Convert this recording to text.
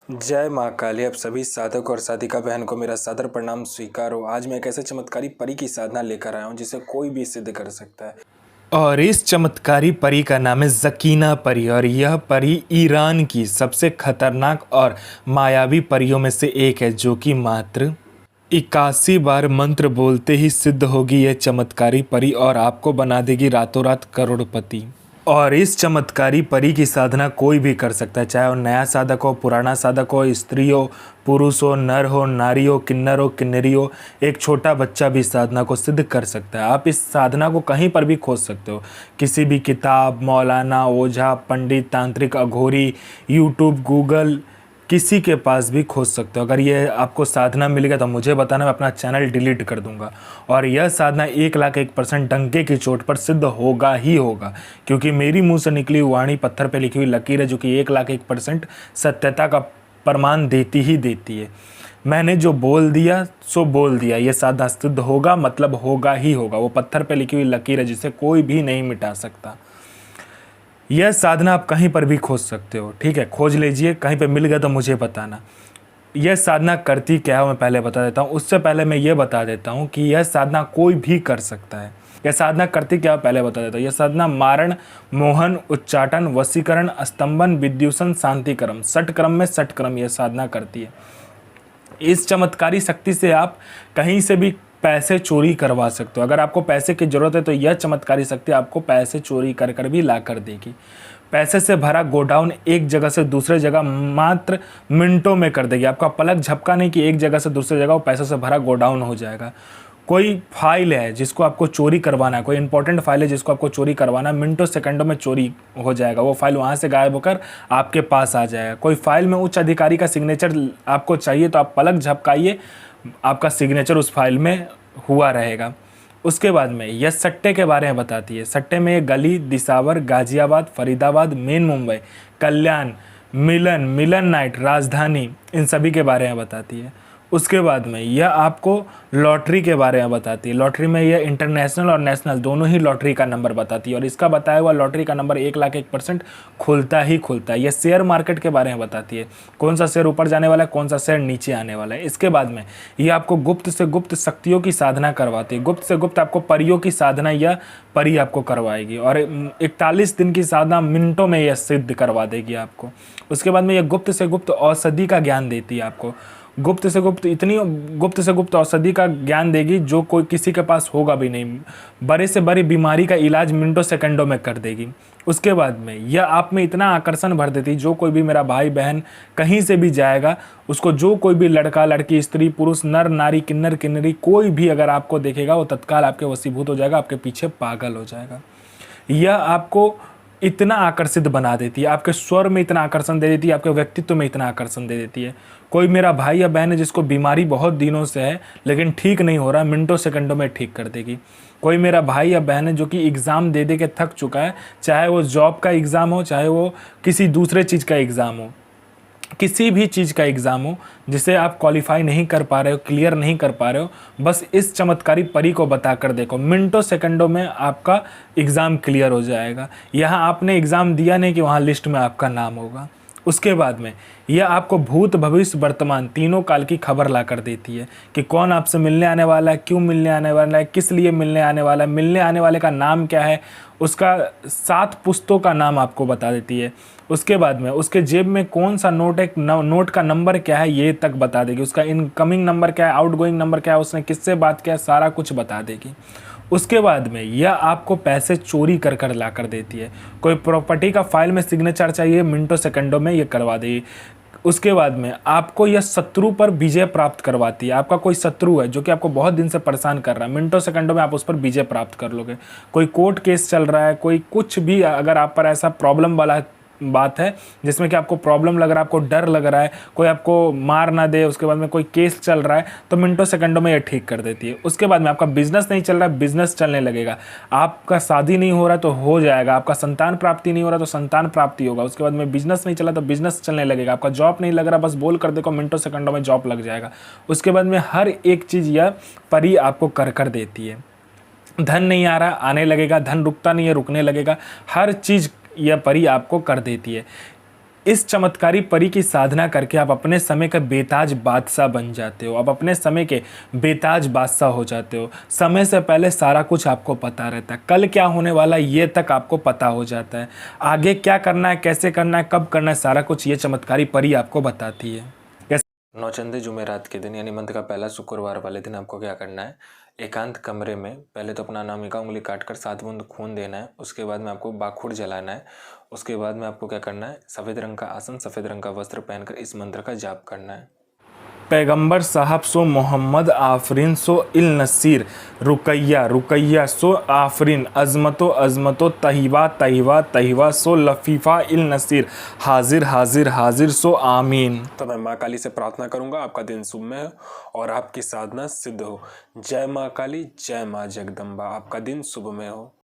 जय माँ काली। आप सभी साधक और साधिका बहन को मेरा सादर प्रणाम स्वीकार हो। आज मैं एक ऐसे चमत्कारी परी की साधना लेकर आया हूँ जिसे कोई भी सिद्ध कर सकता है। और इस चमत्कारी परी का नाम है ज़कीना परी और यह परी ईरान की सबसे खतरनाक और मायावी परियों में से एक है, जो कि मात्र 81 बार मंत्र बोलते ही सिद्ध होगी यह चमत्कारी परी और आपको बना देगी रातों रात करोड़पति। और इस चमत्कारी परी की साधना कोई भी कर सकता है, चाहे वो नया साधक हो, पुराना साधक हो, स्त्री हो, पुरुष हो, नर हो, नारी हो, किन्नर हो, किन्नरी हो, एक छोटा बच्चा भी साधना को सिद्ध कर सकता है। आप इस साधना को कहीं पर भी खोज सकते हो, किसी भी किताब, मौलाना, ओझा, पंडित, तांत्रिक, अघोरी, यूट्यूब, गूगल, किसी के पास भी खोज सकते हो। अगर ये आपको साधना मिलेगा तो मुझे बताना, मैं अपना चैनल डिलीट कर दूंगा। और यह साधना 1,01% डंके की चोट पर सिद्ध होगा ही होगा, क्योंकि मेरी मुंह से निकली वाणी पत्थर पे लिखी हुई लकीर है, जो कि 1,01% सत्यता का प्रमाण देती ही देती है। मैंने जो बोल दिया सो बोल दिया, ये साधना सिद्ध होगा मतलब होगा ही होगा। वो पत्थर पे लिखी हुई लकीर है जिसे कोई भी नहीं मिटा सकता। यह साधना आप कहीं पर भी खोज सकते हो, ठीक है, खोज लीजिए, कहीं पे मिल गया तो मुझे बताना। यह साधना करती क्या है मैं पहले बता देता हूँ। उससे पहले मैं ये बता देता हूँ कि यह साधना कोई भी कर सकता है। यह साधना करती क्या है पहले बता देता हूँ। यह साधना मारण, मोहन, उच्चाटन, वशीकरण, स्तंभन, विद्युषण, शांतिक्रम, षटक्रम में षटक्रम यह साधना करती है। इस चमत्कारी शक्ति से आप कहीं से भी पैसे चोरी करवा सकते हो। अगर आपको पैसे की ज़रूरत है तो यह चमत्कारी शक्ति आपको पैसे चोरी कर कर भी ला कर देगी। पैसे से भरा गोडाउन एक जगह से दूसरे जगह मात्र मिनटों में कर देगी। आपका पलक झपका नहीं कि एक जगह से दूसरी जगह वो पैसों से भरा गोडाउन हो जाएगा। कोई फाइल है जिसको आपको चोरी करवाना है, कोई इंपॉर्टेंट फाइल है जिसको आपको चोरी करवाना है, मिनटों सेकंडों में चोरी हो जाएगा। वो फाइल वहाँ से गायब होकर आपके पास आ जाएगा। कोई फाइल में उच्च अधिकारी का सिग्नेचर आपको चाहिए तो आप पलक झपकाइए, आपका सिग्नेचर उस फाइल में हुआ रहेगा। उसके बाद में यह सट्टे के बारे में बताती है। सट्टे में गली, दिसावर, गाजियाबाद, फरीदाबाद, मेन मुंबई, कल्याण, मिलन, मिलन नाइट, राजधानी, इन सभी के बारे में बताती है। उसके बाद में यह आपको लॉटरी के बारे में बताती है। लॉटरी में यह इंटरनेशनल और नेशनल दोनों ही लॉटरी का नंबर बताती है और इसका बताया हुआ लॉटरी का नंबर 1,01% खुलता ही खुलता है। यह शेयर मार्केट के बारे में बताती है, कौन सा शेयर ऊपर जाने वाला है, कौन सा शेयर नीचे आने वाला है। इसके बाद में यह आपको गुप्त से गुप्त शक्तियों की साधना करवाती है। गुप्त से गुप्त आपको परियों की साधना यह परी आपको करवाएगी और 41 दिन की साधना मिनटों में यह सिद्ध करवा देगी आपको। उसके बाद में यह गुप्त से गुप्त औषधि का ज्ञान देती है आपको। गुप्त से गुप्त इतनी गुप्त से गुप्त औषधि का ज्ञान देगी जो कोई किसी के पास होगा भी नहीं। बड़े से बड़ी बीमारी का इलाज मिनटों सेकंडों में कर देगी। उसके बाद में यह आप में इतना आकर्षण भर देती, जो कोई भी मेरा भाई बहन कहीं से भी जाएगा, उसको जो कोई भी लड़का लड़की, स्त्री पुरुष, नर नारी, किन्नर किन्नरी, कोई भी अगर आपको देखेगा वो तत्काल आपके वशीभूत हो जाएगा, आपके पीछे पागल हो जाएगा। यह आपको इतना आकर्षित बना देती है, आपके स्वर में इतना आकर्षण दे देती है, आपके व्यक्तित्व में इतना आकर्षण दे देती है। कोई मेरा भाई या बहन है जिसको बीमारी बहुत दिनों से है लेकिन ठीक नहीं हो रहा, मिनटों सेकंडों में ठीक कर देगी। कोई मेरा भाई या बहन है जो कि एग्ज़ाम दे दे के थक चुका है, चाहे वो जॉब का एग्ज़ाम हो, चाहे वो किसी दूसरे चीज़ का एग्ज़ाम हो, किसी भी चीज़ का एग्ज़ाम हो जिसे आप क्वालिफाई नहीं कर पा रहे हो, क्लियर नहीं कर पा रहे हो, बस इस चमत्कारी परी को बता कर देखो, मिनटों सेकंडों में आपका एग्ज़ाम क्लियर हो जाएगा। यहाँ आपने एग्ज़ाम दिया नहीं कि वहाँ लिस्ट में आपका नाम होगा। उसके बाद में यह आपको भूत, भविष्य, वर्तमान तीनों काल की खबर ला कर देती है कि कौन आपसे मिलने आने वाला है, क्यों मिलने आने वाला है, किस लिए मिलने आने वाला है, मिलने आने वाले का नाम क्या है, उसका 7 पुस्तों का नाम आपको बता देती है। उसके बाद में उसके जेब में कौन सा नोट है, नोट का नंबर क्या है ये तक बता देगी। उसका इनकमिंग नंबर क्या है, आउटगोइंग नंबर क्या है, उसने किससे बात किया है, सारा कुछ बता देगी। उसके बाद में यह आपको पैसे चोरी कर कर ला कर देती है। कोई प्रॉपर्टी का फाइल में सिग्नेचर चाहिए, मिनटों सेकंडों में ये करवा देगी। उसके बाद में आपको यह शत्रु पर विजय प्राप्त करवाती है। आपका कोई शत्रु है जो कि आपको बहुत दिन से परेशान कर रहा है, मिनटों सेकंडों में आप उस पर विजय प्राप्त कर लोगे। कोई कोर्ट केस चल रहा है, कोई कुछ भी अगर आप पर ऐसा प्रॉब्लम वाला बात है जिसमें कि आपको प्रॉब्लम लग रहा है, आपको डर लग रहा है, कोई आपको मार ना दे, उसके बाद में कोई केस चल रहा है, तो मिनटों सेकंडों में ये ठीक कर देती है। उसके बाद में आपका बिजनेस नहीं चल रहा है, बिजनेस चलने लगेगा। आपका शादी नहीं हो रहा तो हो जाएगा, आपका संतान प्राप्ति नहीं हो रहा तो संतान प्राप्ति होगा। उसके बाद में बिजनेस नहीं चला तो बिजनेस चलने लगेगा। आपका जॉब नहीं लग रहा, बस बोल कर देखो, मिनटों सेकंडों में जॉब लग जाएगा। उसके बाद में हर एक चीज़ यह परी आपको कर कर देती है। धन नहीं आ रहा, आने लगेगा, धन रुकता नहीं है, रुकने लगेगा, हर चीज़ यह परी आपको कर देती है। इस चमत्कारी परी की साधना करके आप अपने समय का बेताज बादशाह बन जाते हो। आप अपने समय के बेताज बादशाह हो जाते हो। समय से पहले सारा कुछ आपको पता रहता है। कल क्या होने वाला है ये तक आपको पता हो जाता है। आगे क्या करना है, कैसे करना है, कब करना है, सारा कुछ ये चमत्कारी परी आपको बताती है। नौचंदी जुमेरात के दिन यानी मंथ का पहला शुक्रवार वाले दिन आपको क्या करना है, एकांत कमरे में पहले तो अपना अनामिका उंगली काटकर 7 बूंद खून देना है। उसके बाद में आपको बाखुड़ जलाना है। उसके बाद में आपको क्या करना है, सफ़ेद रंग का आसन, सफ़ेद रंग का वस्त्र पहनकर इस मंत्र का जाप करना है। पैगंबर साहब सो मोहम्मद आफरीन सो इल नसीर रुकैया रुकैया सो आफरीन अजमतो अजमतो तहिवा तहिवा तहिवा सो लफीफ़ा इल नसीर हाजिर हाजिर हाजिर सो आमीन। तो मैं माँ काली से प्रार्थना करूंगा आपका दिन शुभ में हो और आपकी साधना सिद्ध हो। जय माँ काली, जय माँ जगदम्बा। आपका दिन शुभ में हो।